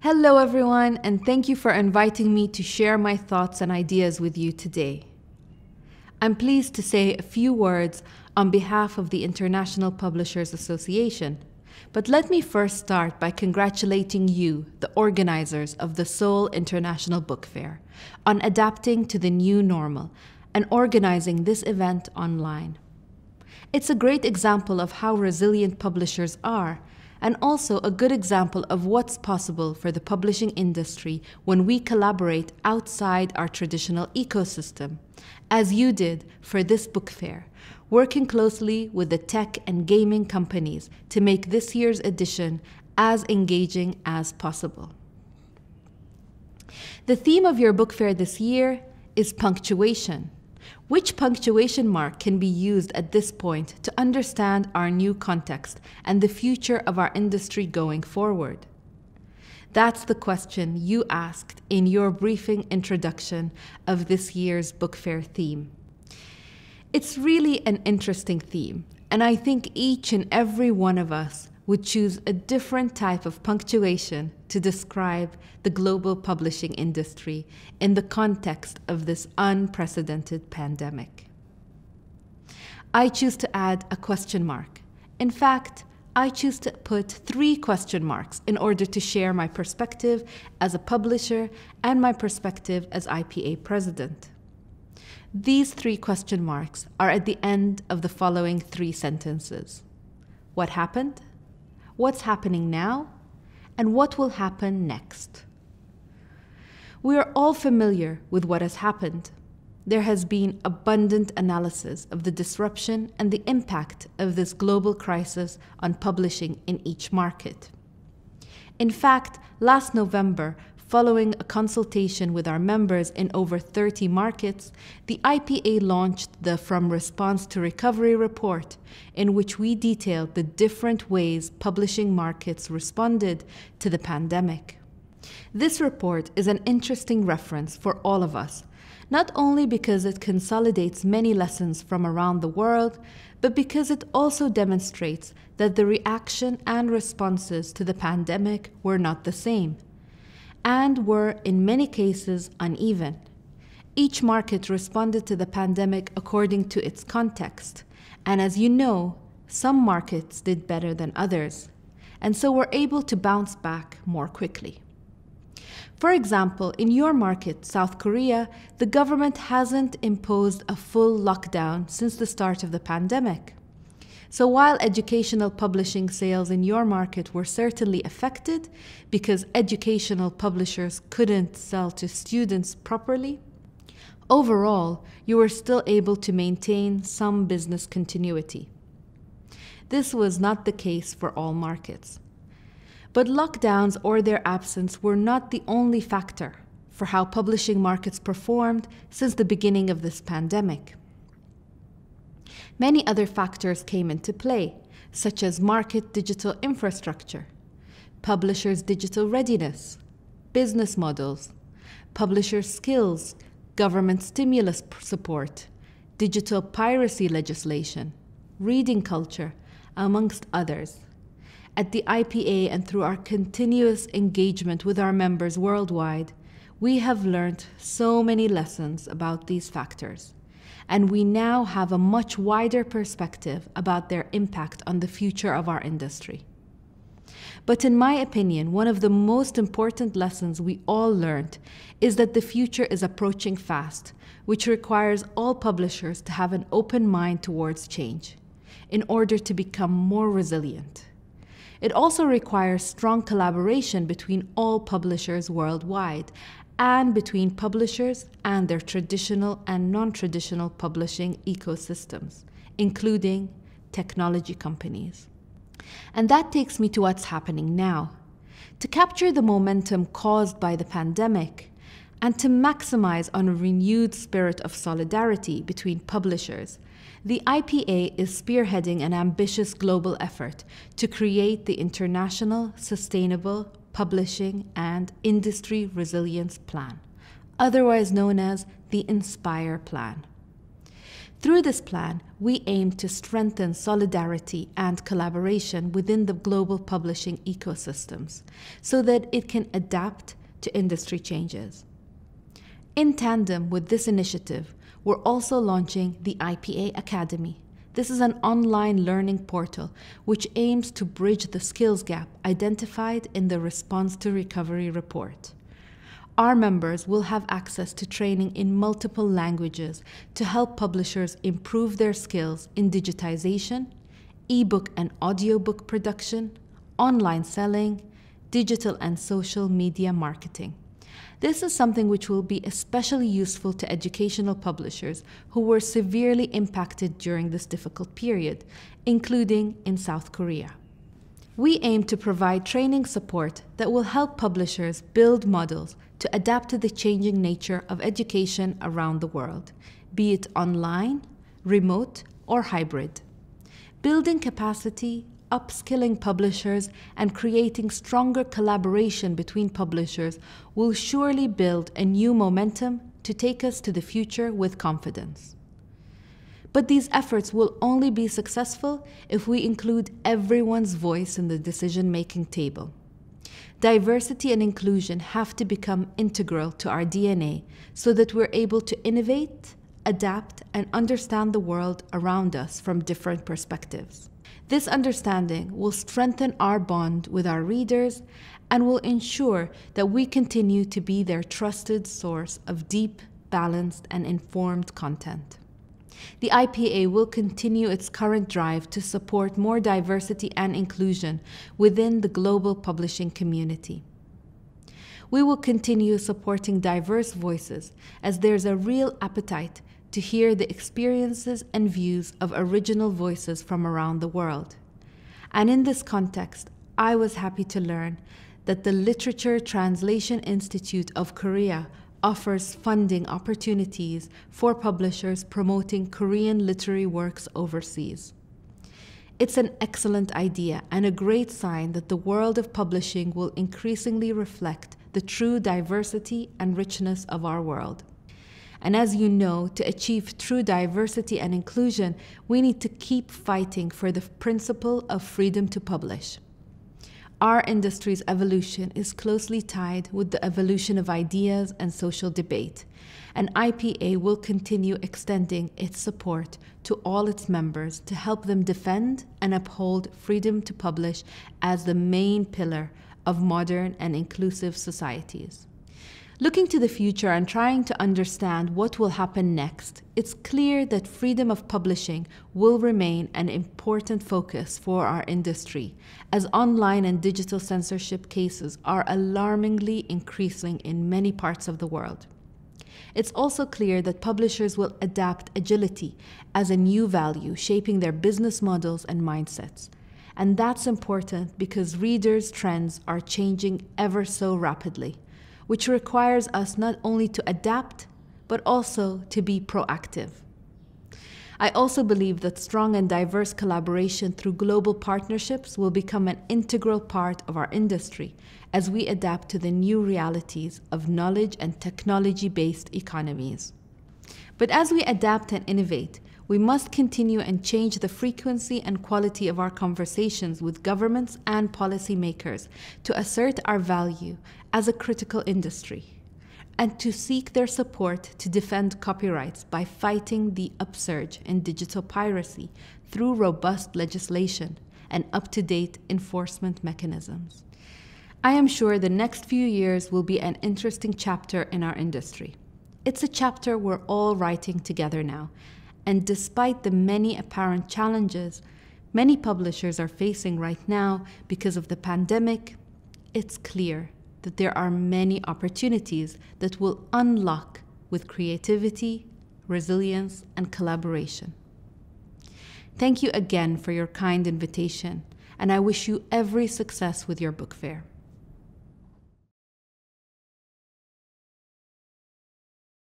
Hello everyone, and thank you for inviting me to share my thoughts and ideas with you today. I'm pleased to say a few words on behalf of the International Publishers Association, but let me first start by congratulating you, the organizers of the Seoul International Book Fair, on adapting to the new normal and organizing this event online. It's a great example of how resilient publishers are, and also a good example of what's possible for the publishing industry when we collaborate outside our traditional ecosystem, as you did for this book fair, working closely with the tech and gaming companies to make this year's edition as engaging as possible. The theme of your book fair this year is punctuation. Which punctuation mark can be used at this point to understand our new context and the future of our industry going forward? That's the question you asked in your briefing introduction of this year's book fair theme. It's really an interesting theme, and I think each and every one of us would choose a different type of punctuation to describe the global publishing industry in the context of this unprecedented pandemic. I choose to add a question mark. In fact, I choose to put 3 question marks in order to share my perspective as a publisher and my perspective as IPA president. These 3 question marks are at the end of the following 3 sentences. What happened? What's happening now? And what will happen next? We are all familiar with what has happened. There has been abundant analysis of the disruption and the impact of this global crisis on publishing in each market. In fact, last November, following a consultation with our members in over 30 markets, the IPA launched the From Response to Recovery report, in which we detailed the different ways publishing markets responded to the pandemic. This report is an interesting reference for all of us, not only because it consolidates many lessons from around the world, but because it also demonstrates that the reaction and responses to the pandemic were not the same, and were, in many cases, uneven. Each market responded to the pandemic according to its context, and as you know, some markets did better than others, and so were able to bounce back more quickly. For example, in your market, South Korea, the government hasn't imposed a full lockdown since the start of the pandemic. So while educational publishing sales in your market were certainly affected because educational publishers couldn't sell to students properly, overall, you were still able to maintain some business continuity. This was not the case for all markets. But lockdowns or their absence were not the only factor for how publishing markets performed since the beginning of this pandemic. Many other factors came into play, such as market digital infrastructure, publishers' digital readiness, business models, publishers' skills, government stimulus support, digital piracy legislation, reading culture, amongst others. At the IPA and through our continuous engagement with our members worldwide, we have learned so many lessons about these factors, and we now have a much wider perspective about their impact on the future of our industry. But in my opinion, one of the most important lessons we all learned is that the future is approaching fast, which requires all publishers to have an open mind towards change in order to become more resilient. It also requires strong collaboration between all publishers worldwide and between publishers and their traditional and non-traditional publishing ecosystems, including technology companies. And that takes me to what's happening now. To capture the momentum caused by the pandemic and to maximize on a renewed spirit of solidarity between publishers, the IPA is spearheading an ambitious global effort to create the International Sustainable Publishing and Industry Resilience Plan, otherwise known as the INSPIRE Plan. Through this plan, we aim to strengthen solidarity and collaboration within the global publishing ecosystems so that it can adapt to industry changes. In tandem with this initiative, we're also launching the IPA Academy. This is an online learning portal which aims to bridge the skills gap identified in the Response to Recovery report. Our members will have access to training in multiple languages to help publishers improve their skills in digitization, ebook and audiobook production, online selling, digital and social media marketing. This is something which will be especially useful to educational publishers who were severely impacted during this difficult period, including in South Korea. We aim to provide training support that will help publishers build models to adapt to the changing nature of education around the world, be it online, remote, or hybrid. Building capacity, upskilling publishers, and creating stronger collaboration between publishers will surely build a new momentum to take us to the future with confidence. But these efforts will only be successful if we include everyone's voice in the decision-making table. Diversity and inclusion have to become integral to our DNA so that we're able to innovate, adapt, and understand the world around us from different perspectives. This understanding will strengthen our bond with our readers and will ensure that we continue to be their trusted source of deep, balanced, and informed content. The IPA will continue its current drive to support more diversity and inclusion within the global publishing community. We will continue supporting diverse voices as there's a real appetite to hear the experiences and views of original voices from around the world. And in this context, I was happy to learn that the Literature Translation Institute of Korea offers funding opportunities for publishers promoting Korean literary works overseas. It's an excellent idea and a great sign that the world of publishing will increasingly reflect the true diversity and richness of our world. And as you know, to achieve true diversity and inclusion, we need to keep fighting for the principle of freedom to publish. Our industry's evolution is closely tied with the evolution of ideas and social debate, and IPA will continue extending its support to all its members to help them defend and uphold freedom to publish as the main pillar of modern and inclusive societies. Looking to the future and trying to understand what will happen next, it's clear that freedom of publishing will remain an important focus for our industry, as online and digital censorship cases are alarmingly increasing in many parts of the world. It's also clear that publishers will adapt agility as a new value, shaping their business models and mindsets. And that's important because readers' trends are changing ever so rapidly, which requires us not only to adapt, but also to be proactive. I also believe that strong and diverse collaboration through global partnerships will become an integral part of our industry as we adapt to the new realities of knowledge and technology-based economies. But as we adapt and innovate, we must continue and change the frequency and quality of our conversations with governments and policymakers to assert our value as a critical industry, and to seek their support to defend copyrights by fighting the upsurge in digital piracy through robust legislation and up-to-date enforcement mechanisms. I am sure the next few years will be an interesting chapter in our industry. It's a chapter we're all writing together now, and despite the many apparent challenges many publishers are facing right now because of the pandemic, it's clear that there are many opportunities that will unlock with creativity, resilience, and collaboration. Thank you again for your kind invitation, and I wish you every success with your book fair.